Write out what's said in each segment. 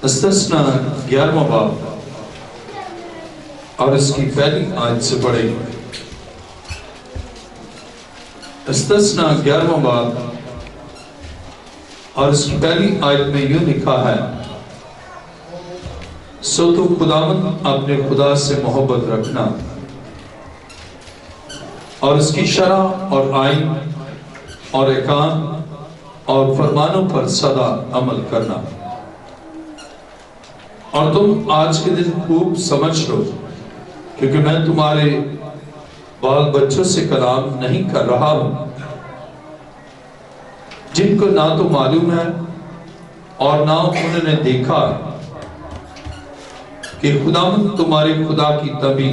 استثنا 11واں باب اور اس کی پہلی آیت سے پڑھیں گے۔ استثنا 11واں باب اور اس کی پہلی آیت میں یوں لکھا ہے، سو تو خداوند اپنے خدا سے محبت رکھنا اور اس کی شرع اور آئین اور احکام اور فرمانوں پر سدا عمل کرنا، اور تم آج کے دن خوب سمجھ لو، کیونکہ میں تمہارے بال بچوں سے کلام نہیں کر رہا ہوں، جن کو نہ تو معلوم ہے اور نہ انہوں نے دیکھا کہ خداوند تمہارے خدا کی طبع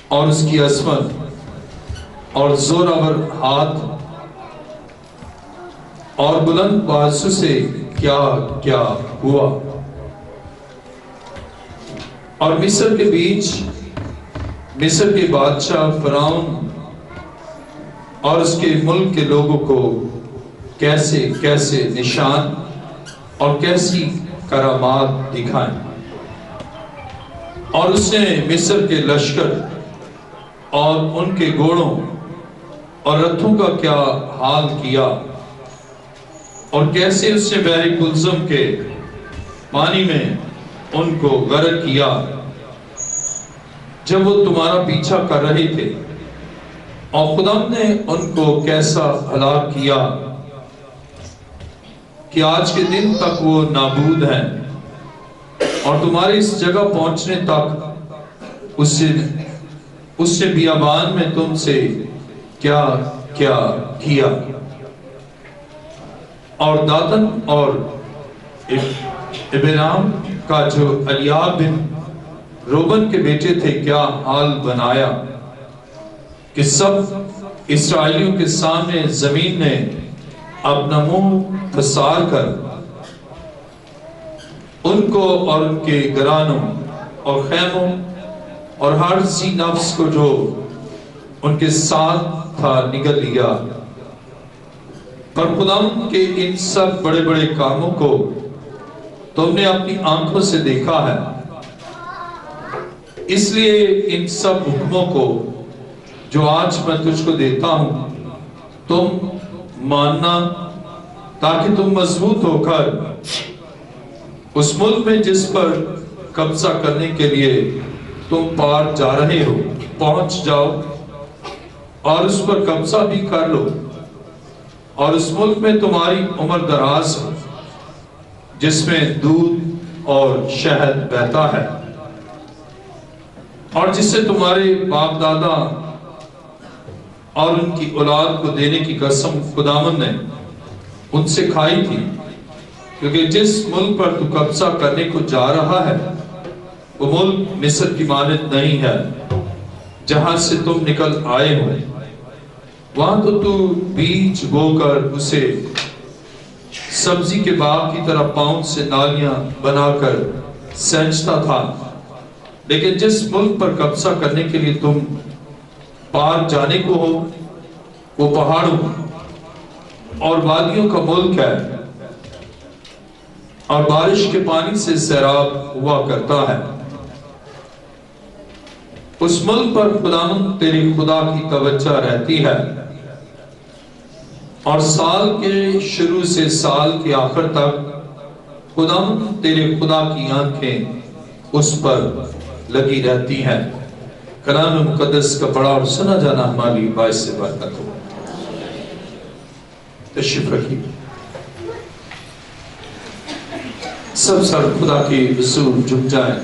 اور اس کی عظمت اور زوراور ہاتھ اور بلند بازو سے کیا کیا ہوا، اور مصر کے بیچ مصر کے بادشاہ فرعون اور اس کے ملک کے لوگوں کو کیسے کیسے نشان اور کیسی کرامات دکھائیں، اور اس نے مصر کے لشکر اور ان کے گھوڑوں اور رتھوں کا کیا حال کیا، اور کیسے اس نے بحر کلثم کے پانی میں ان کو غرق کیا جب وہ تمہارا پیچھا کر رہے تھے، اور خدا نے ان کو کیسا ہلاک کیا کہ آج کے دن تک وہ نابود ہیں، اور تمہارے اس جگہ پہنچنے تک اس نے بیابان میں تم سے کیا کیا کیا، اور داتن اور ابرام کا جو الیاب بن روبن کے بیٹے تھے کیا حال بنایا، کہ سب اسرائیلیوں کے سامنے زمین نے اپنا منہ پسار کر ان کو اور ان کے گرانوں اور خیموں اور ہر سی نفس کو جو ان کے ساتھ تھا نگل لیا، پر خداوند کے ان سب بڑے بڑے کاموں کو تم نے اپنی آنکھوں سے دیکھا ہے، اس لیے ان سب حکموں کو جو آج میں تجھ کو دیتا ہوں تم ماننا، تاکہ تم مضبوط ہو کر اس ملک میں جس پر قبضہ کرنے کے لیے تم پار جا رہے ہو پہنچ جاؤ، اور اس پر قبضہ بھی کر لو، اور اس ملک میں تمہاری عمر دراز ہو جس میں دودھ اور شہد بہتا ہے، اور جس سے تمہارے باپ دادا اور ان کی اولاد کو دینے کی قسم خداوند نے ان سے کھائی تھی، کیونکہ جس ملک پر تو قبضہ کرنے کو جا رہا ہے وہ ملک مصر کی مانند نہیں ہے جہاں سے تم نکل آئے ہو، وہاں تو بیج بو کر اسے سبزی کے باغ کی طرح پاؤں سے نالیاں بنا کر سینچتا تھا، لیکن جس ملک پر قبضہ کرنے کے لیے تم پار جانے کو ہو وہ پہاڑوں اور وادیوں کا ملک ہے، اور بارش کے پانی سے سیراب ہوا کرتا ہے، اس ملک پر خداوند تیری خدا کی توجہ رہتی ہے، اور سال کے شروع سے سال کے آخر تک خداوند تیرے خدا کی آنکھیں اس پر لگی رہتی ہیں۔ کلام مقدس کا پڑھا اور سنا جانا ہماری باعث سے برکت ہو۔ تشریف رکھیے۔ سب سر خدا کے حضور جھک جائیں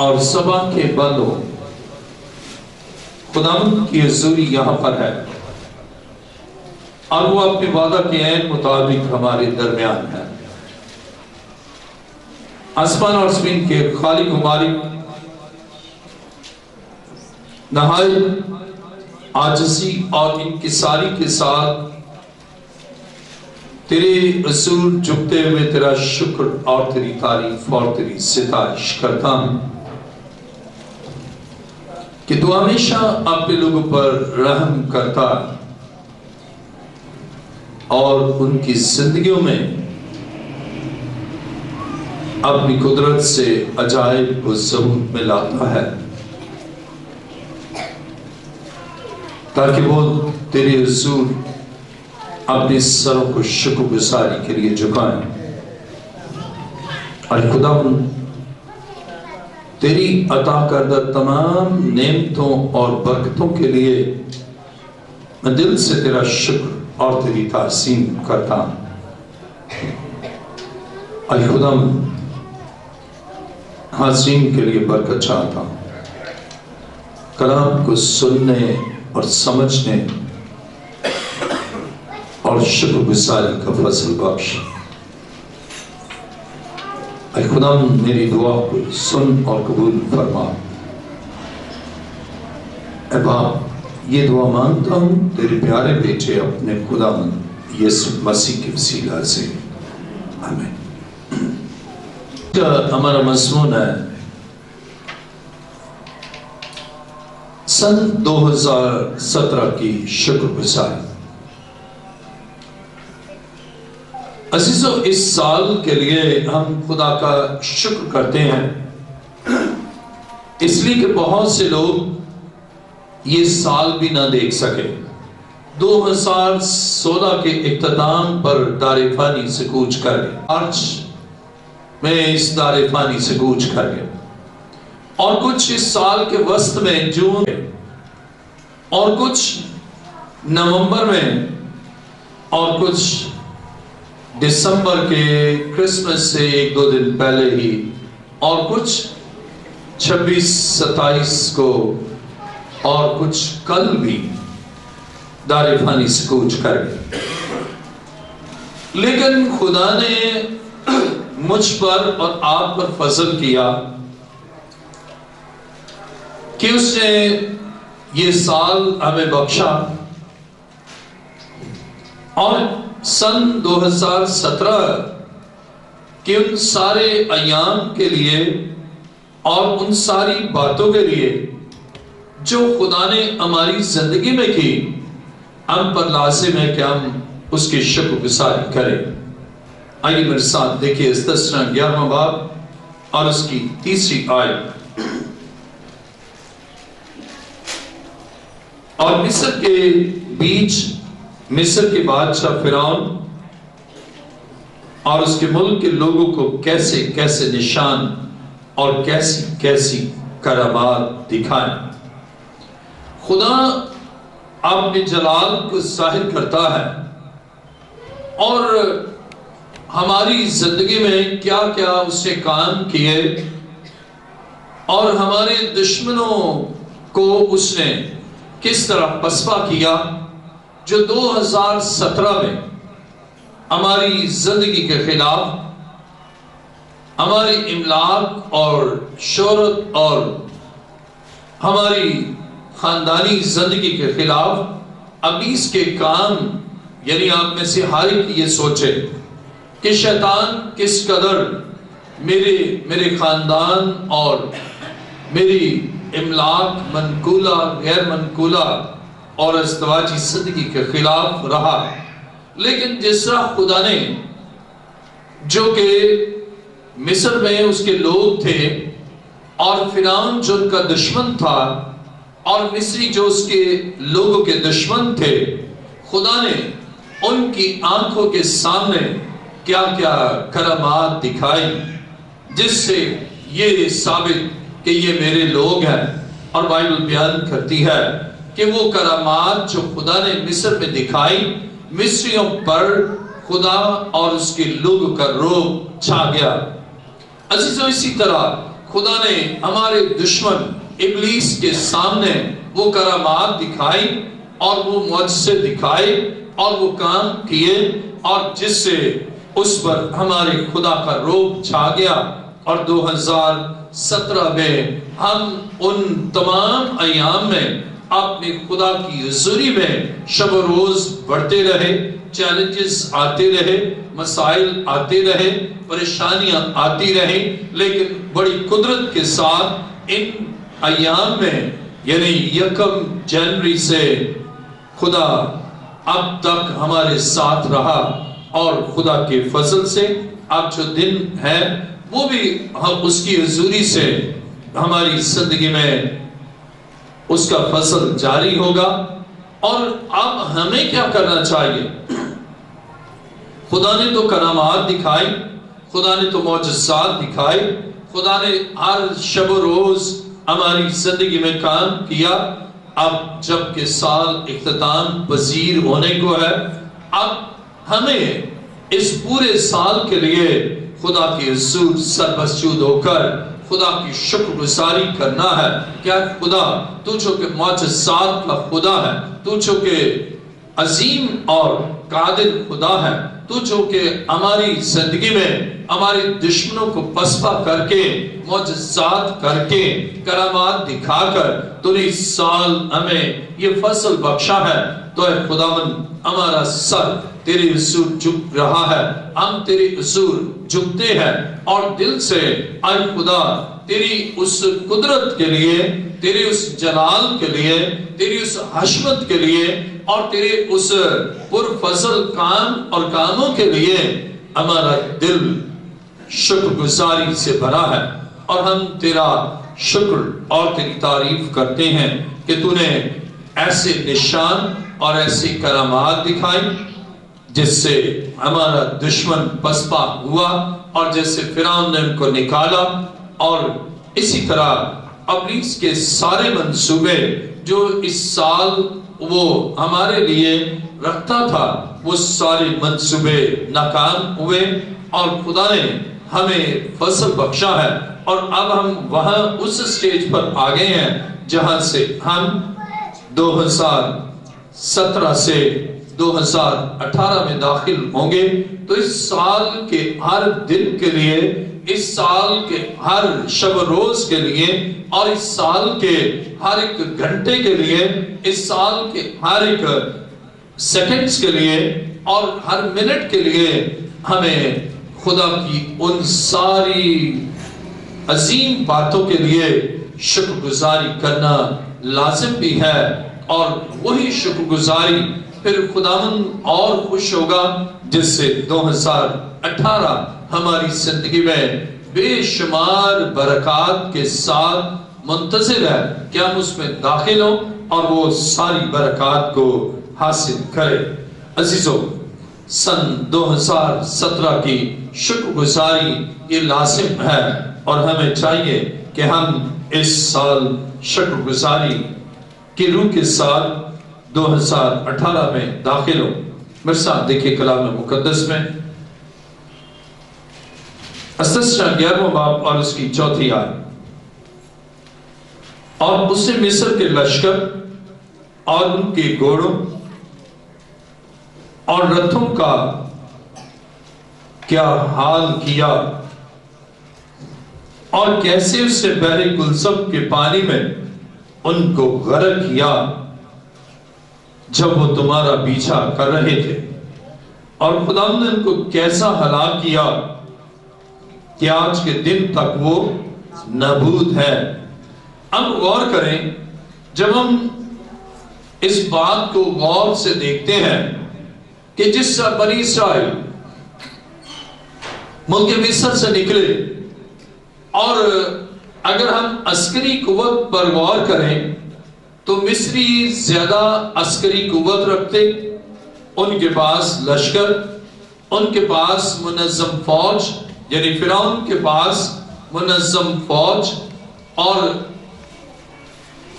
اور سب آنکھیں بند ہو۔ خداوند کی حضوری یہاں پر ہے، اور وہ اپنے وعدہ کے عین مطابق ہمارے درمیان ہے۔ آسمان اور زمین کے خالق و مالک نہایت عاجزی اور انکساری کے ساتھ تیرے حضور جھکتے ہوئے تیرا شکر اور تیری تعریف اور تیری ستائش کرتا ہوں کہ تو ہمیشہ اپنے لوگوں پر رحم کرتا اور ان کی زندگیوں میں اپنی قدرت سے عجائب کو ثبوت میں لاتا ہے تاکہ وہ تیرے حضور اپنے سروں کو شکر گزاری کے لیے جھکائیں۔ اور خدا تیری عطا کردہ تمام نعمتوں اور برکتوں کے لیے میں دل سے تیرا شکر اور تیری تعظیم کرتا ہوں۔ اور خدا حاضرین کے لیے برکت چاہتا ہوں، کلام کو سننے اور سمجھنے اور شکر گزاری کا فضل بخش۔ اے خدا میری دعا کو سن اور قبول فرما۔ اے باپ یہ دعا مانگتا ہوں تیرے پیارے بیٹے اپنے خدا یسوع مسیح کے وسیلہ سے، آمین۔ ہمارا مضمون ہے سن 2017 کی شکر گزاری۔ عزیزو اس سال کے لیے ہم خدا کا شکر کرتے ہیں اس لیے کہ بہت سے لوگ یہ سال بھی نہ دیکھ سکے۔ 2016 کے اختتام پر دار فانی سے کوچ کر گئے، مارچ میں اس دار فانی سے کوچ کر گئے، اور کچھ اس سال کے وسط میں جون اور کچھ نومبر میں اور کچھ دسمبر کے کرسمس سے 1-2 دن پہلے ہی اور کچھ 26-27 کو اور کچھ کل بھی دار فانی سے کوچ کر گئے۔ لیکن خدا نے مجھ پر اور آپ پر فضل کیا کہ اس نے یہ سال ہمیں بخشا، اور سن 2017 کے ان سارے ایام کے لیے اور ان ساری باتوں کے لیے جو خدا نے ہماری زندگی میں کی، ہم پر لازم ہے کہ ہم اس کی شکر گزاری کریں۔ آئیے میرے ساتھ دیکھیے استثنا 11واں باب اور اس کی 3 آیت۔ اور مصر کے بیچ مصر کے بادشاہ فرعون اور اس کے ملک کے لوگوں کو کیسے کیسے نشان اور کیسی کیسی کرامات دکھائیں۔ خدا اپنے جلال کو ظاہر کرتا ہے اور ہماری زندگی میں کیا کیا اس نے کام کیے اور ہمارے دشمنوں کو اس نے کس طرح پسپا کیا، جو 2017 میں ہماری زندگی کے خلاف، ہماری املاک اور شہرت اور ہماری خاندانی زندگی کے خلاف ابلیس کے کام، یعنی آپ میں سے ہر ایک یہ سوچے کہ شیطان کس قدر میرے خاندان اور میری املاک منقولہ غیر منقولہ اور ازدواجی زندگی کے خلاف رہا۔ لیکن جس طرح خدا نے، جو کہ مصر میں اس کے لوگ تھے اور فرعون جو ان کا دشمن تھا اور مصری جو اس کے لوگوں کے دشمن تھے، خدا نے ان کی آنکھوں کے سامنے کیا کیا کرامات دکھائی جس سے یہ ثابت کہ یہ میرے لوگ ہیں۔ اور بائبل بیان کرتی ہے کہ وہ کرامات جو خدا نے مصر میں دکھائی، مصریوں پر خدا اور اس کے لوگوں کا روب چھا گیا۔ عزیزو اسی طرح خدا نے ہمارے دشمن ابلیس کے سامنے وہ کرامات دکھائی اور وہ معجزے دکھائے اور وہ کام کیے، اور جس سے اس پر ہمارے خدا کا روب چھا گیا۔ اور 2017 میں ہم ان تمام ایام میں اپنے خدا کی حضوری میں شب و روز بڑھتے رہے، چیلنجز آتے رہے، مسائل آتے رہے، پریشانیاں آتی رہیں، لیکن بڑی قدرت کے ساتھ ان ایام میں یعنی 1 جنوری سے خدا اب تک ہمارے ساتھ رہا، اور خدا کے فضل سے اب جو دن ہے وہ بھی ہم اس کی حضوری سے ہماری زندگی میں اس کا فضل جاری ہوگا۔ اور اب ہمیں کیا کرنا چاہیے؟ خدا نے تو کرامات دکھائی، خدا نے تو معجزات دکھائے، خدا نے ہر شب و روز ہماری زندگی میں کام کیا۔ اب جب کہ سال اختتام پذیر ہونے کو ہے، اب ہمیں اس پورے سال کے لیے خدا کی حضور سربسجود ہو کر خدا کی شکر گزاری کرنا ہے۔ کیا خدا تو جو کہ معجزات کا خدا ہے، تو جو کہ عظیم اور قادر خدا ہے، تو جو کہ ہماری زندگی میں ہمارے دشمنوں کو پسپا کر کے، معجزات کر کے، کرامات دکھا کر تو نے اس سال ہمیں یہ فضل بخشا ہے، تو اے خداوند ہمارا سر تیرے حضور جھک رہا ہے، ہم تیرے حضور جھکتے ہیں اور دل سے اے خدا تیری اس قدرت کے لیے، تیری اس جلال کے لیے، تیری اس حشمت کے لیے اور تیرے اس پرفضل کام اور کاموں کے لیے ہمارا دل شکر گزاری سے بھرا ہے، اور ہم تیرا شکر اور تیری تعریف کرتے ہیں کہ تو نے ایسے نشان اور ایسی کرامات دکھائی جس سے ہمارا دشمن پسپا ہوا اور جیسے فرعون نے ان کو نکالا، اور اسی طرح ابلیس کے سارے منصوبے جو اس سال وہ ہمارے لیے رکھتا تھا وہ سارے منصوبے ناکام ہوئے، اور خدا نے ہمیں فضل بخشا ہے، اور اب ہم وہاں اس سٹیج پر آگئے ہیں جہاں سے ہم 2017 سے 2018 میں داخل ہوں گے۔ تو اس سال کے ہر دن کے لیے، اس سال کے ہر شب روز کے لیے، اور اس سال کے ہر ایک گھنٹے کے لیے، اس سال کے ہر ایک سیکنڈز کے لیے اور ہر منٹ کے لیے ہمیں خدا کی ان ساری عظیم باتوں کے لیے شکر گزاری کرنا لازم بھی ہے، اور وہی شکر گزاری پھر خداوند اور خوش ہوگا جس سے 2018 ہماری زندگی میں بے شمار برکات کے ساتھ منتظر ہے کہ ہم اس میں داخل ہوں اور وہ ساری برکات کو حاصل کرے۔ عزیزو، سن 2017 کی شکر گزاری یہ لازم ہے، اور ہمیں چاہیے کہ ہم اس سال شکر گزاری کی روح کے ساتھ 2018 میں داخل ہوں۔ میرے ساتھ دیکھیں کلام مقدس میں استثنا 11واں باب اور اس کی 4تھی آیت۔ اور اس نے مصر کے لشکر اور ان کے گھوڑوں اور رتھوں کا کیا حال کیا، اور کیسے اس نے بحر کلثم کے پانی میں ان کو غرق کیا جب وہ تمہارا پیچھا کر رہے تھے، اور خدا نے ان کو کیسا ہلاک کیا کہ آج کے دن تک وہ نابود ہے۔ اب غور کریں، جب ہم اس بات کو غور سے دیکھتے ہیں کہ جس طرح بنی اسرائیل ملک مصر سے نکلے، اور اگر ہم عسکری قوت پر غور کریں تو مصری زیادہ عسکری قوت رکھتے، ان کے پاس لشکر، ان کے پاس منظم فوج، یعنی فرعون کے پاس منظم فوج اور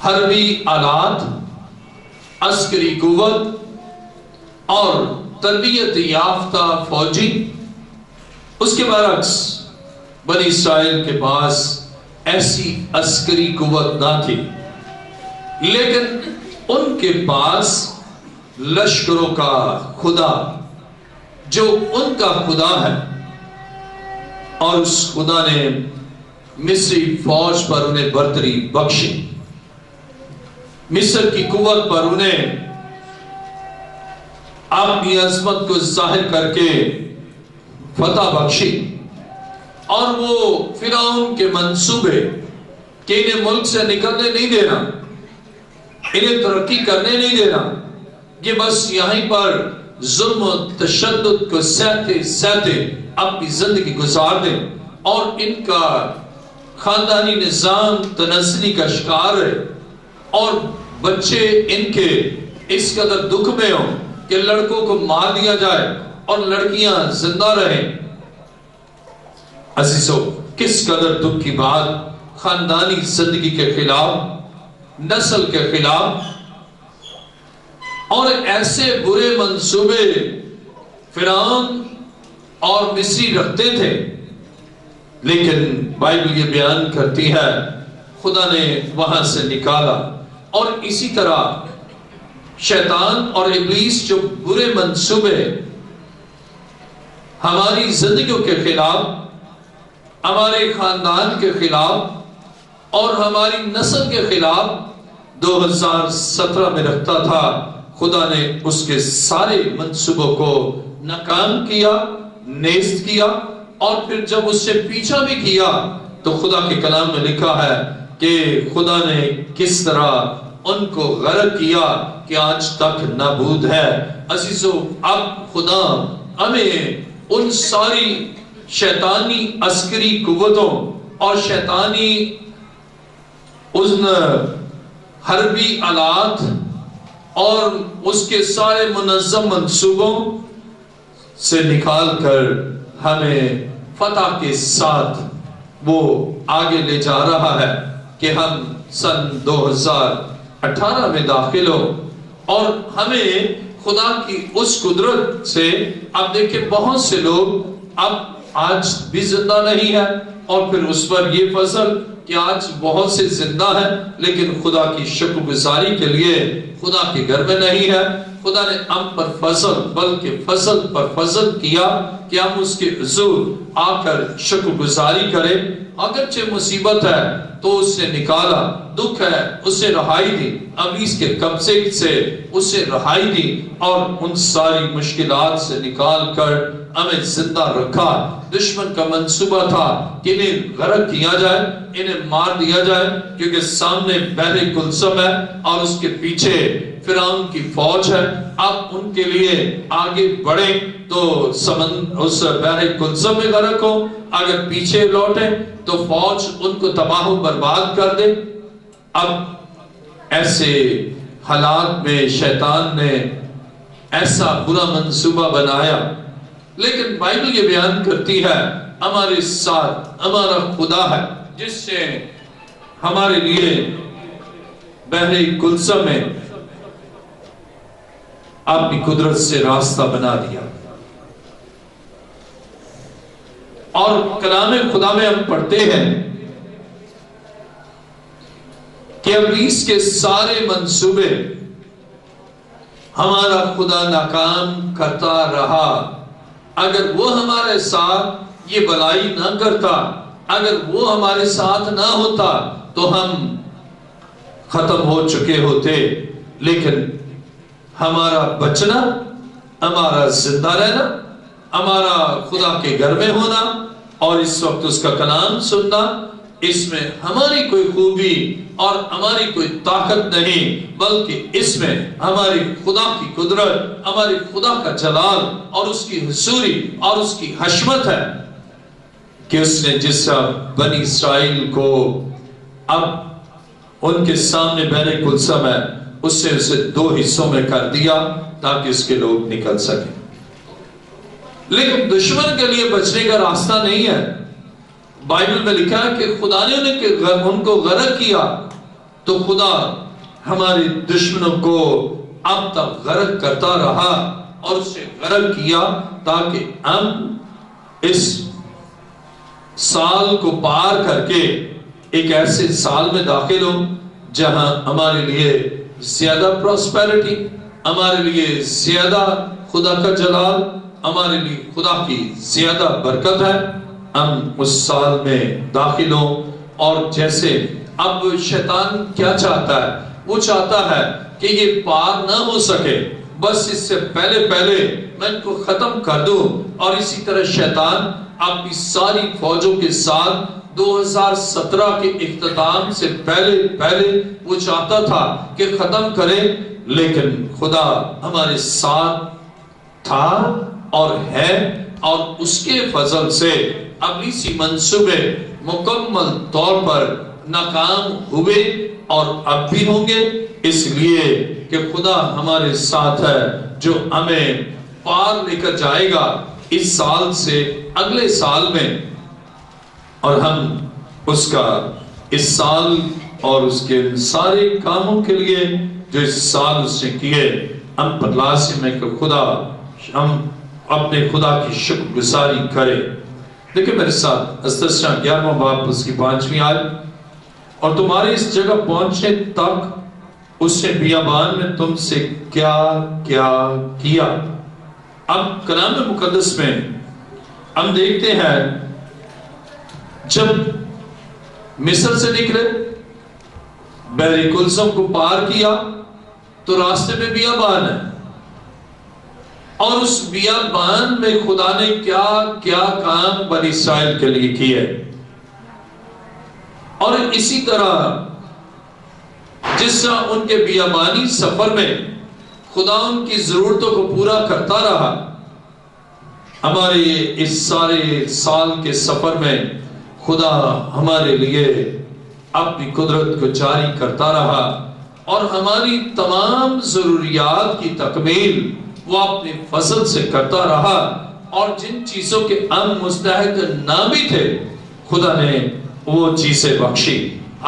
حربی آلات، عسکری قوت اور تربیت یافتہ فوجی۔ اس کے برعکس بنی اسرائیل کے پاس ایسی عسکری قوت نہ تھی، لیکن ان کے پاس لشکروں کا خدا جو ان کا خدا ہے، اور اس خدا نے مصری فوج پر انہیں برتری بخشی، مصر کی قوت پر انہیں اپنی عظمت کو ظاہر کر کے فتح بخشی، اور وہ فرعون کے منصوبے کہ انہیں ملک سے نکلنے نہیں دینا، انہیں ترقی کرنے نہیں دینا، یہ بس یہیں پر ظلم و تشدد کو سہتے سہتے اپنی زندگی گزار دیں، اور ان کا خاندانی نظام تنزلی کا شکار ہے، اور بچے ان کے اس قدر دکھ میں ہوں کہ لڑکوں کو مار دیا جائے اور لڑکیاں زندہ رہیں۔ عزیزو، کس قدر دکھ کی بات، خاندانی زندگی کے خلاف، نسل کے خلاف، اور ایسے برے منصوبے فرعون اور مصری رکھتے تھے، لیکن بائبل یہ بیان کرتی ہے خدا نے وہاں سے نکالا۔ اور اسی طرح شیطان اور ابلیس جو برے منصوبے ہماری زندگیوں کے خلاف، ہمارے خاندان کے خلاف اور ہماری نسل کے خلاف 2017 میں رکھتا تھا، خدا نے اس کے سارے منصوبوں کو ناکام کیا، نیست کیا، اور پھر جب اس سے پیچھا بھی کیا تو خدا کے کلام میں لکھا ہے کہ خدا نے کس طرح ان کو غرق کیا کہ آج تک نابود ہے۔ عزیزو، اب خدا ہمیں ان ساری شیطانی عسکری قوتوں اور شیطانی حربی آلات اور اس کے سارے منظم منصوبوں سے نکال کر ہمیں فتح کے ساتھ وہ آگے لے جا رہا ہے کہ ہم سن 2018 میں داخل ہو، اور ہمیں خدا کی اس قدرت سے، اب دیکھیں بہت سے لوگ اب آج بھی زندہ نہیں ہے، اور پھر اس پر یہ فضل کہ آج بہت سے زندہ ہیں لیکن خدا کی شکر گزاری کے لیے خدا کے گھر میں نہیں ہے۔ خدا نے ہم پر فضل، بلکہ فضل پر فضل کیا کہ ہم اس کے حضور آ کر شکر گزاری کریں۔ اگرچہ مصیبت ہے تو اس نے نکالا، دکھ ہے اس نے رہائی دی، ابلیس کے قبضے سے اس نے رہائی دی، اور ان ساری مشکلات سے نکال کر ہمیں زندہ رکھا۔ دشمن کا منصوبہ تھا کہ انہیں غرق کیا جائے، انہیں مار دیا جائے، کیونکہ سامنے بحر کلثم ہے اور اس کے پیچھے فرعون کی فوج ہے۔ اب ان کے لیے آگے بڑھیں تو اس بحر کلثم میں غرق ہو، اگر پیچھے لوٹیں تو فوج ان کو تباہ و برباد کر دے۔ اب ایسے حالات میں شیطان نے ایسا برا منصوبہ بنایا، لیکن بائبل یہ بیان کرتی ہے ہمارے ساتھ ہمارا خدا ہے جس سے ہمارے لیے بحر کلثم میں اپنی قدرت سے راستہ بنا دیا۔ اور کلام خدا میں ہم پڑھتے ہیں کہ ابلیس کے سارے منصوبے ہمارا خدا ناکام کرتا رہا۔ اگر وہ ہمارے ساتھ یہ بلائی نہ کرتا، اگر وہ ہمارے ساتھ نہ ہوتا تو ہم ختم ہو چکے ہوتے، لیکن ہمارا بچنا، ہمارا زندہ رہنا، ہمارا خدا کے گھر میں ہونا اور اس وقت اس کا کلام سننا، اس میں ہماری کوئی خوبی اور ہماری کوئی طاقت نہیں، بلکہ اس میں ہماری خدا کی قدرت، ہماری خدا کا جلال اور اس کی حضوری اور اس کی حشمت ہے کہ اس نے جس بنی اسرائیل کو اب ان کے سامنے بحر کلثم ہے، اسے دو حصوں میں کر دیا تاکہ اس کے لوگ نکل سکیں۔ لیکن دشمن کے لیے بچنے کا راستہ نہیں ہے۔ بائبل میں لکھا ہے کہ خدا نے ان کو غرق کیا، تو خدا ہمارے دشمنوں کو اب تک غرق کرتا رہا اور اسے غرق کیا تاکہ ہم اس سال کو پار کر کے ایک ایسے سال میں داخل ہوں جہاں ہمارے لیے زیادہ پراسپیرٹی، ہمارے لیے زیادہ خدا کا جلال، ہمارے لیے خدا کی زیادہ برکت ہے۔ ہم اس سال میں داخل ہوں، اور جیسے اب شیطان کیا چاہتا ہے، وہ چاہتا ہے کہ یہ پار نہ ہو سکے، بس اس سے پہلے میں ان کو ختم کر دوں۔ اور اسی طرح شیطان اپنی ساری فوجوں کے ساتھ 2017 کے اختتام سے پہلے وہ چاہتا تھا کہ ختم کرے، لیکن خدا ہمارے ساتھ تھا اور ہے اور اس کے فضل سے ابلیسی منصوبے مکمل طور پر ناکام ہوئے اور اب بھی ہوں گے، اس لیے کہ خدا ہمارے ساتھ ہے جو ہمیں پار لے کر جائے گا اس سال سے اگلے سال میں، اور ہم اس کا اس سال اور اس کے سارے کاموں کے لیے جو اس سال اس نے کیے ہم پر لازم ہے کہ ہم اپنے خدا کی شکر گزاری کریں۔ دیکھیں میرے ساتھ استثنا 11واں باب اس کی 5ویں آیت، اور تمہارے اس جگہ پہنچنے تک اس نے بیابان میں تم سے کیا کیا کیا۔ اب کلام مقدس میں ہم دیکھتے ہیں جب مصر سے نکلے، بحر کلثم کو پار کیا تو راستے میں بیابان ہے، اور اس بیابان میں خدا نے کیا کیا کام بنی اسرائیل کے لیے کیے، اور اسی طرح جس طرح ان کے بیابانی سفر میں خدا ان کی ضرورتوں کو پورا کرتا رہا، ہمارے اس سارے سال کے سفر میں خدا ہمارے لیے اپنی قدرت کو جاری کرتا رہا، اور ہماری تمام ضروریات کی تکمیل وہ اپنے فضل سے کرتا رہا، اور جن چیزوں کے ہم مستحق نہ بھی تھے خدا نے وہ چیزیں بخشی۔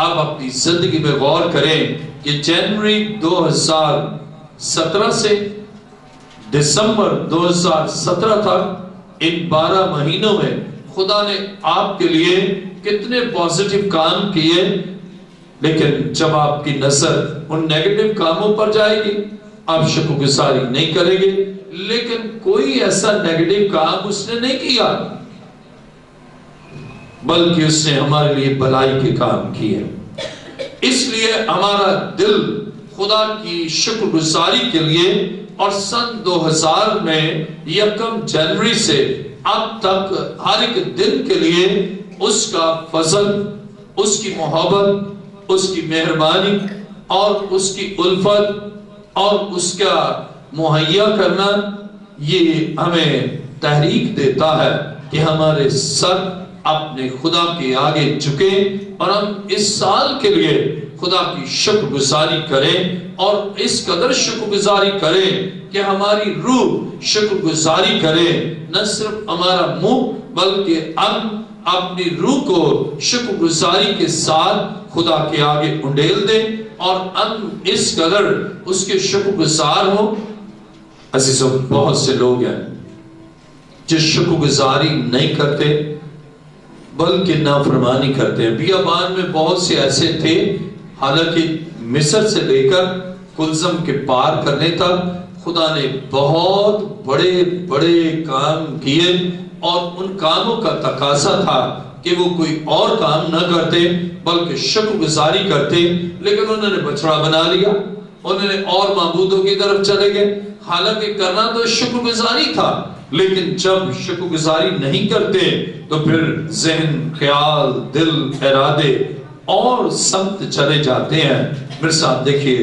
آپ اپنی زندگی میں غور کریں کہ جنوری 2017 سے دسمبر 2017 تک ان 12 مہینوں میں خدا نے آپ کے لیے کتنے پازیٹیو کام کیے، لیکن جب آپ کی نظر ان نیگیٹو کاموں پر جائے گی آپ شکر گزاری نہیں کریں گے، لیکن کوئی ایسا نیگیٹو کام اس نے نہیں کیا بلکہ اس نے ہمارے لیے بھلائی کے کام کیے۔ اس لیے ہمارا دل خدا کی شکر گزاری کے لیے، اور سن 2000 میں 1 جنوری سے اب تک ہر ایک دن کے لیے اس کا فضل، اس کی محبت، اس کی مہربانی اور اس کی الفت اور اس کا مہیا کرنا، یہ ہمیں تحریک دیتا ہے کہ ہمارے سر اپنے خدا کے آگے جھکے اور ہم اس سال کے لیے خدا کی شکر گزاری کریں، اور اس قدر شکر گزاری کریں کہ ہماری روح شکر گزاری کرے، نہ صرف ہمارا منہ بلکہ ہم اپنی روح کو شکر گزاری کے ساتھ خدا کے آگے انڈیل دیں، اور ہم اس قدر اس کے شکر گزار ہوں۔ عزیزوں، بہت سے لوگ ہیں جو شکر گزاری نہیں کرتے بلکہ نافرمانی کرتے ہیں۔ بیابان میں بہت سے ایسے تھے، حالانکہ مصر سے لے کر کلثم کے پار کرنے تک خدا نے بہت بڑے بڑے کام کیے، اور ان کاموں کا تقاضا تھا کہ وہ کوئی اور کام نہ کرتے بلکہ شکر گزاری کرتے، لیکن انہوں نے بچڑا بنا لیا، انہوں نے اور معبودوں کی طرف چلے گئے۔ حالانکہ کرنا تو شکر گزاری تھا، لیکن جب شکر گزاری نہیں کرتے تو پھر ذہن، خیال، دل، ارادے اور سمت چلے جاتے ہیں۔ میرے ساتھ دیکھیے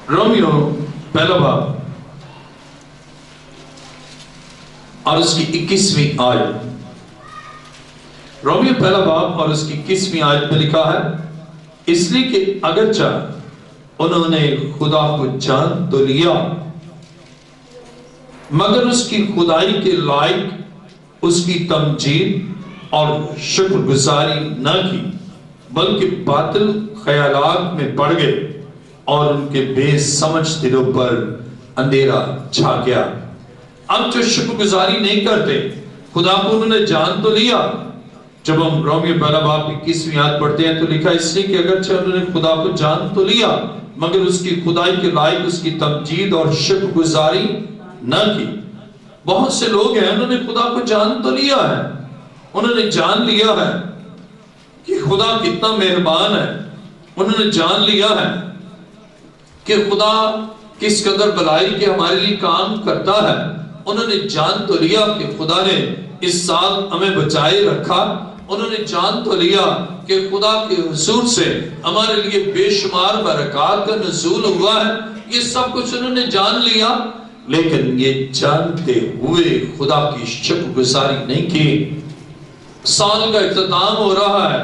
رومیو پہلا باب اور اس کی 21ویں آیت۔ رومیو پہلا باب اور اس کی 21ویں آیت میں لکھا ہے، اس لیے کہ اگرچہ انہوں نے خدا کو جان تو لیا مگر اس کی خدائی کے لائق اس کی تمجید اور شکر گزاری نہ کی، بلکہ باطل خیالات میں پڑ گئے اور ان کے بے سمجھ دلوں پر اندھیرا چھا گیا۔ اب جو شکر گزاری نہیں کرتے، خدا کو انہوں نے جان تو لیا۔ جب ہم رومیو پہلا باب کی 21ویں آیت پڑھتے ہیں تو لکھا اس لیے کہ اگرچہ انہوں نے خدا کو جان تو لیا مگر اس کی خدائی کے لائق اس کی تمجید اور شکر گزاری نہ کی۔ بہت سے لوگ ہیں انہوں نے خدا کو جان تو لیا ہے، انہوں نے جان لیا ہے کہ خدا کتنا مہربان ہے، انہوں نے جان لیا ہے کہ خدا کس قدر بھلائی کے ہمارے لیے کام کرتا ہے، انہوں نے جان تو لیا کہ خدا نے اس سال ہمیں بچائے رکھا، انہوں نے جان تو لیا کہ خدا کے حضور سے ہمارے لیے بے شمار برکات کا نزول ہوا ہے، یہ سب کچھ انہوں نے جان لیا، لیکن یہ جانتے ہوئے خدا کی شکر گزاری نہیں کی۔ سال کا اختتام ہو رہا ہے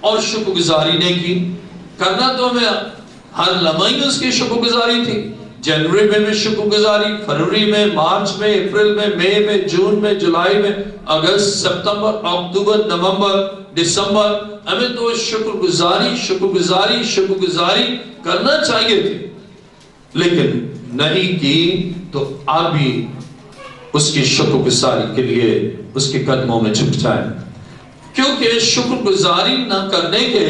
اور شکر گزاری نہیں کی۔ کرنا تو ہمیں ہر لمحہ ہی اس کی شکر گزاری تھی۔ جنوری میں شکر گزاری، فروری میں، مارچ میں، اپریل میں، مئی میں، جون میں، جولائی میں، اگست، ستمبر، اکتوبر، نومبر، دسمبر، ہمیں تو شکر گزاری شکر گزاری شکر گزاری کرنا چاہیے تھی، لیکن نہیں کی۔ تو آپ بھی اس کی شکر گزاری کے لیے اس کے قدموں میں جھک جائیں، کیونکہ شکر گزاری نہ کرنے کے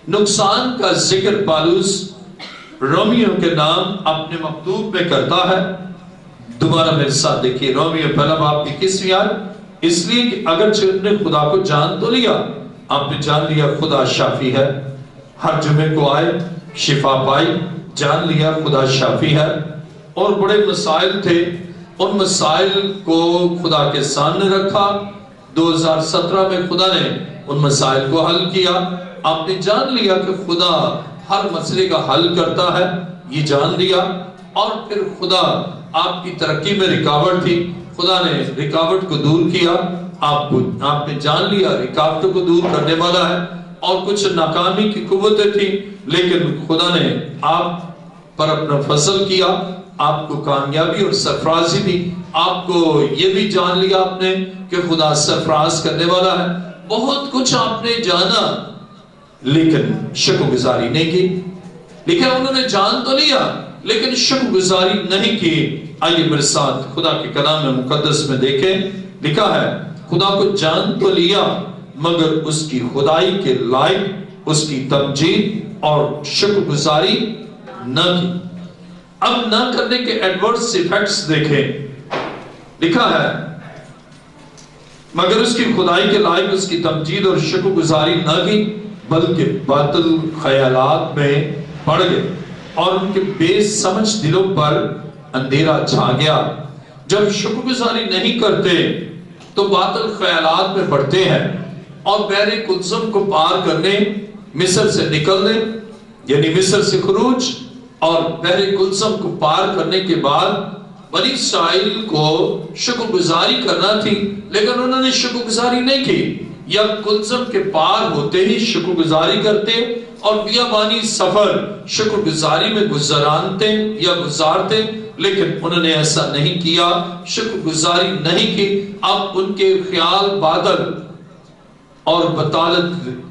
نقصان کا ذکر پالوس رومیو کے نام اپنے مکتوب میں کرتا ہے۔ دوبارہ میرے ساتھ دیکھیے رومیو پہلا باب کی 21ویں آیت۔ اس لیے کہ اگرچہ انہوں نے خدا کو جان تو لیا، آپ نے جان لیا خدا شافی ہے، ہر جمعے کو آئے شفا پائی، جان لیا خدا شافی ہے، اور بڑے مسائل تھے، ان مسائل کو خدا کے سامنے رکھا۔ 2017 میں خدا نے ان مسائل کو حل کیا۔ آپ نے جان لیا کہ خدا ہر مسئلے کا حل کرتا ہے، یہ جان لیا۔ اور پھر خدا آپ کی ترقی میں رکاوٹ تھی، خدا نے رکاوٹ کو دور کیا۔ آپ نے جان لیا رکاوٹوں کو دور کرنے والا ہے۔ اور کچھ ناکامی کی قوتیں تھی، لیکن خدا نے آپ پر اپنا فضل کیا، آپ کو کامیابی اور سرفرازی دی۔ آپ کو یہ بھی جان لیا آپ نے کہ خدا سرفراز کرنے والا ہے۔ بہت کچھ آپ نے جانا، لیکن شکر گزاری نہیں کی۔ لیکن انہوں نے جان تو لیا لیکن شکر گزاری نہیں کی۔ آئیے میرے ساتھ خدا کے کلام مقدس میں دیکھیں، لکھا ہے خدا کو جان تو لیا مگر اس کی خدائی کے لائق اس کی تمجید اور شکر گزاری نہ کی۔ اب نہ کرنے کے ایڈورس ایفیکٹس دیکھیں، لکھا ہے مگر اس کی خدائی کے لائق اس کی تمجید اور شکر گزاری نہ کی، بلکہ باطل خیالات میں پڑ گئے اور ان کے بے سمجھ دلوں پر اندھیرا چھا گیا۔ جب شکر گزاری نہیں کرتے تو باطل خیالات میں پڑتے ہیں اور بحر کلثم کو پار کرنے، مصر سے نکلنے یعنی مصر سے خروج اور بحر کلثم کو پار کرنے کے بعد بنی اسرائیل کو شکر گزاری کرنا تھی، لیکن انہوں نے شکر گزاری نہیں کی۔ یا کلثم کے پار ہوتے ہی شکر گزاری کرتے اور بیابانی سفر شکر گزاری میں گزارتے، لیکن انہوں نے ایسا نہیں کیا، شکر گزاری نہیں کی۔ اب ان کے خیال بادل اور بطالت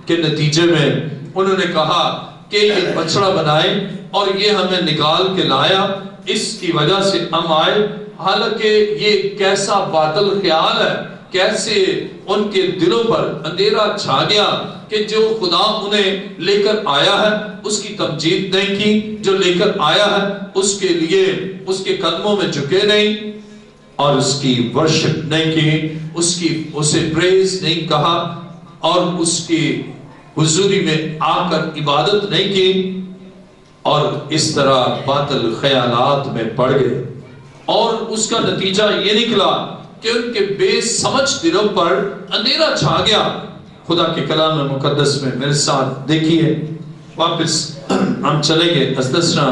کے نتیجے میں انہوں نے کہا کہ یہ بچڑا بنائے اور یہ ہمیں نکال کے لایا، اس کی وجہ سے ہم آئے۔ حالانکہ یہ کیسا باطل خیال ہے، کیسے ان کے دلوں پر اندھیرا چھا گیا کہ جو خدا انہیں لے کر آیا ہے اس کی تمجید نہیں کی، جو لے کر آیا ہے اس کے لیے اس کے قدموں میں جھکے نہیں اور اس کی ورشپ نہیں کی، اسے پریز نہیں کہا اور اس کی حضوری میں آ کر عبادت نہیں کی، اور اس طرح باطل خیالات میں پڑ گئے۔ اور اس کا نتیجہ یہ نکلا کہ ان کے بے سمجھ دلوں پر اندھیرا چھا گیا۔ خدا کے کلام مقدس میں میرے ساتھ دیکھیے، واپس ہم چلیں گے ازدسرا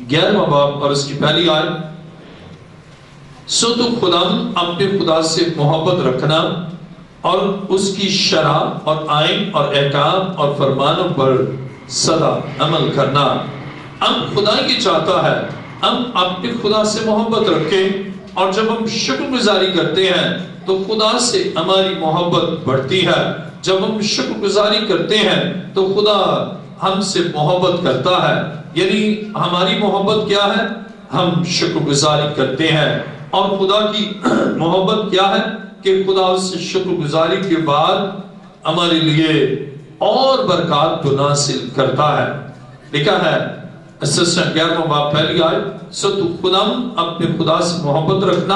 11واں باب اور اس کی پہلی آیت۔ سو تو خدا اپنے خدا سے محبت رکھنا اور اس کی شرع اور آئین اور احکام اور فرمانوں پر سدا عمل کرنا۔ ہم خدا کی چاہتا ہے ہم اپنے خدا سے محبت رکھیں، اور جب ہم شکر گزاری کرتے ہیں تو خدا سے ہماری محبت بڑھتی ہے۔ جب ہم شکر گزاری کرتے ہیں تو خدا ہم سے محبت کرتا ہے، یعنی ہماری محبت کیا ہے؟ ہم شکر گزاری کرتے ہیں، اور خدا کی محبت کیا ہے کہ خدا اس شکر گزاری کے بعد ہمارے لیے اور برکات کو نازل کرتا ہے۔ لکھا ہے اسسٹنٹ 11واں باب پہلی آیت، سو تو خدا اپنے خدا سے محبت رکھنا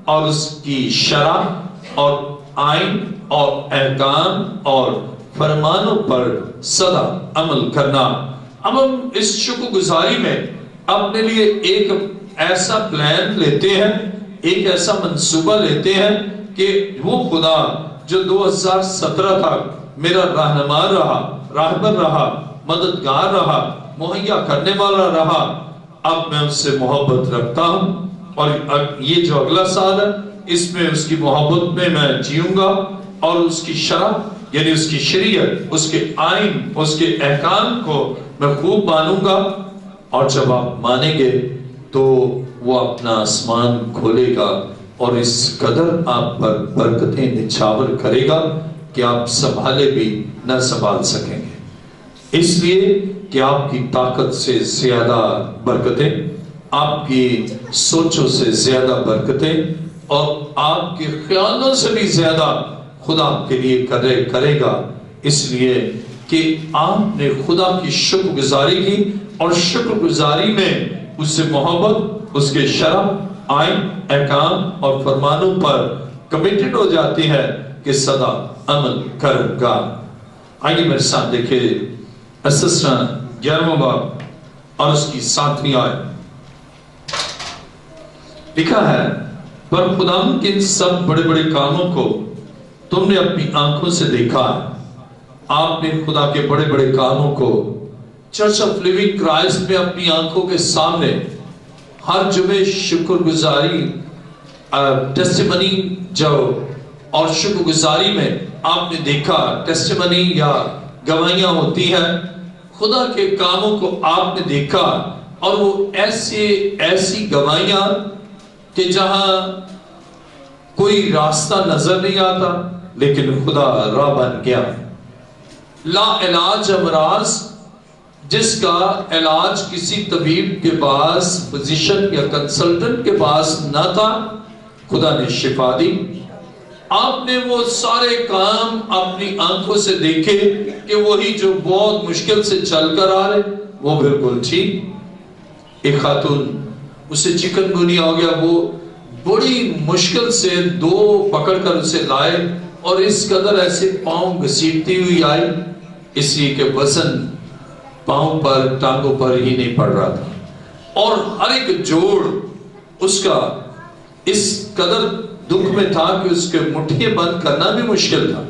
اور اس کی شرع اور آئین اور احکام اور فرمانوں پر سدا عمل کرنا۔ اب ہم اس شکر گزاری میں اپنے لیے ایک ایسا پلان لیتے ہیں، ایک ایسا منصوبہ لیتے ہیں کہ وہ خدا جو 2017 تک میرا رہنما رہا، راہبر رہا، مددگار رہا، مہیا کرنے والا رہا، اب میں اس سے محبت رکھتا ہوں، اور یہ جو اگلا سال ہے اس میں اس کی محبت میں میں جیوں گا، اور اس کی شرع یعنی اس کی شریعت، اس کے آئین، اس کے احکام کو میں خوب مانوں گا۔ اور جب آپ مانیں گے تو وہ اپنا آسمان کھولے گا اور اس قدر آپ پر برکتیں نچھاور کرے گا کہ آپ سنبھالے بھی نہ سنبھال سکیں گے، اس لیے کہ آپ کی طاقت سے زیادہ برکتیں، آپ کی سوچوں سے زیادہ برکتیں، اور آپ کے خیالوں سے بھی زیادہ خدا آپ کے لیے کرے گا، اس لیے کہ آپ نے خدا کی شکر گزاری کی، اور شکر گزاری میں اس سے محبت، اس کے شرع، آئین، احکام اور فرمانوں پر کمیٹڈ ہو جاتی ہے کہ سدا عمل کروں گا۔ آئیے میرے ساتھ دیکھیں اسسنا 11واں باب اور اس کی 7ویں آیت۔ لکھا ہے، پر خداوند کے ان سب بڑے بڑے کاموں کو تم نے اپنی آنکھوں سے دیکھا ہے۔ آپ نے خدا کے بڑے بڑے کاموں کو چرچ آف لیونگ کرائسٹ میں اپنی آنکھوں کے سامنے ہر جمعے شکر گزاری ٹیسٹیمنی جو اور شکر گزاری میں آپ نے دیکھا، ٹیسٹیمنی یا گواہیاں ہوتی ہیں، خدا کے کاموں کو آپ نے دیکھا، اور وہ ایسی گواہیاں کہ جہاں کوئی راستہ نظر نہیں آتا لیکن خدا راہ بن گیا۔ لا علاج امراض، جس کا علاج کسی طبیب کے پاس، فزیشن یا کنسلٹنٹ کے پاس نہ تھا، خدا نے شفا دی۔ آپ نے وہ سارے کام اپنی آنکھوں سے دیکھے کہ وہی جو بہت مشکل سے چل کر آ رہے وہ بالکل ٹھیک۔ ایک خاتون، اسے چکن گونیا ہو گیا، وہ بڑی مشکل سے 2 پکڑ کر اسے لائے، اور اس قدر ایسے پاؤں گھسیٹتی ہوئی آئی، اس لیے کہ وزن پاؤں پر، ٹانگوں پر ہی نہیں پڑ رہا تھا، اور ہر ایک جوڑ اس کا اس قدر دکھ میں تھا کہ اس کے مٹھیے بند کرنا بھی مشکل تھا۔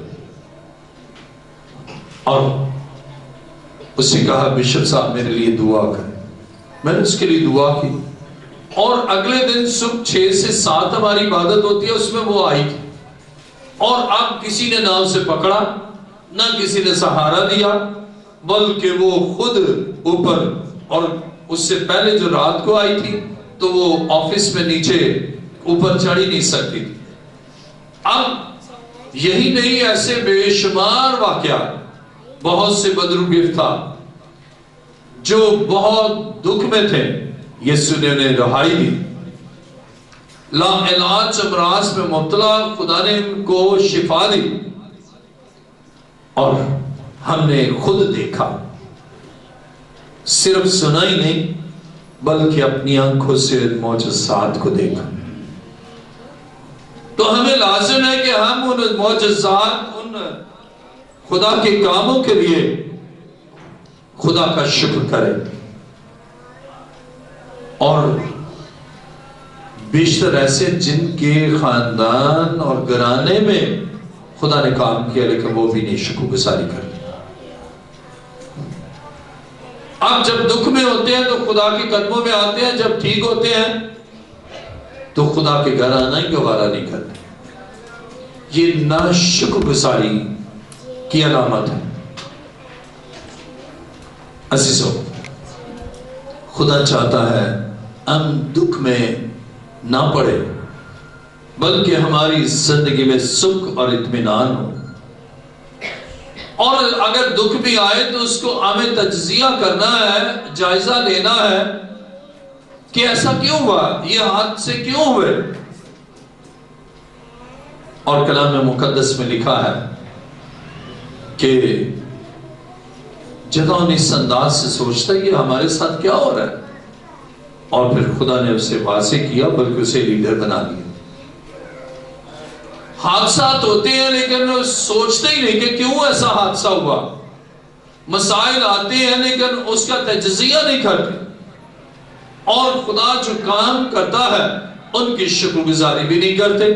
اور اس سے کہا، بشپ صاحب میرے لیے دعا کریں۔ میں نے اس کے لیے دعا کی، اور اگلے دن صبح 6 سے 7 ہماری عبادت ہوتی ہے، اس میں وہ آئی تھی، اور اب کسی نے نہ اسے پکڑا، نہ کسی نے سہارا دیا، بلکہ وہ خود اوپر، اور اس سے پہلے جو رات کو آئی تھی تو وہ آفس میں نیچے اوپر چڑھ ہی نہیں سکتی تھی۔ اب یہی نہیں، ایسے بے شمار واقعات، بہت سے بدرو گرفتار جو بہت دکھ میں تھے، یسوع نے انہیں رہائی دی۔ لا علاج امراض میں مبتلا، خدا نے ان کو شفا دی، اور ہم نے خود دیکھا، صرف سنا ہی نہیں بلکہ اپنی آنکھوں سے معجزات کو دیکھا۔ تو ہمیں لازم ہے کہ ہم ان معجزات، ان خدا کے کاموں کے لیے خدا کا شکر کریں، اور بیشتر ایسے جن کے خاندان اور گھرانے میں خدا نے کام کیا لیکن وہ بھی نہیں شکر گزاری کرتے۔ اب جب دکھ میں ہوتے ہیں تو خدا کے قدموں میں آتے ہیں، جب ٹھیک ہوتے ہیں تو خدا کے گھر آنا ہی گوارا نہیں کرتے۔ یہ ناشکر گزاری کی علامت ہے۔ عزیزو، خدا چاہتا ہے ہم دکھ میں نہ پڑے بلکہ ہماری زندگی میں سکھ اور اطمینان ہو، اور اگر دکھ بھی آئے تو اس کو ہمیں تجزیہ کرنا ہے، جائزہ لینا ہے کہ ایسا کیوں ہوا، یہ حادثے کیوں ہوئے۔ اور کلام مقدس میں لکھا ہے کہ جدعون اس انداز سے سوچتا ہے یہ ہمارے ساتھ کیا ہو رہا ہے، اور پھر خدا نے اسے واضح کیا، بلکہ اسے لیڈر بنا دیا۔ حادثات ہوتے ہیں لیکن سوچتے ہی نہیں کہ کیوں ایسا حادثہ ہوا، مسائل آتے ہیں لیکن اس کا تجزیہ نہیں کرتے، اور خدا جو کام کرتا ہے ان کی شکر گزاری بھی نہیں کرتے۔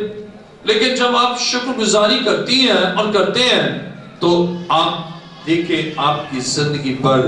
لیکن جب آپ شکر گزاری کرتی ہیں اور کرتے ہیں تو آپ دیکھیں آپ کی زندگی پر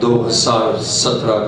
2017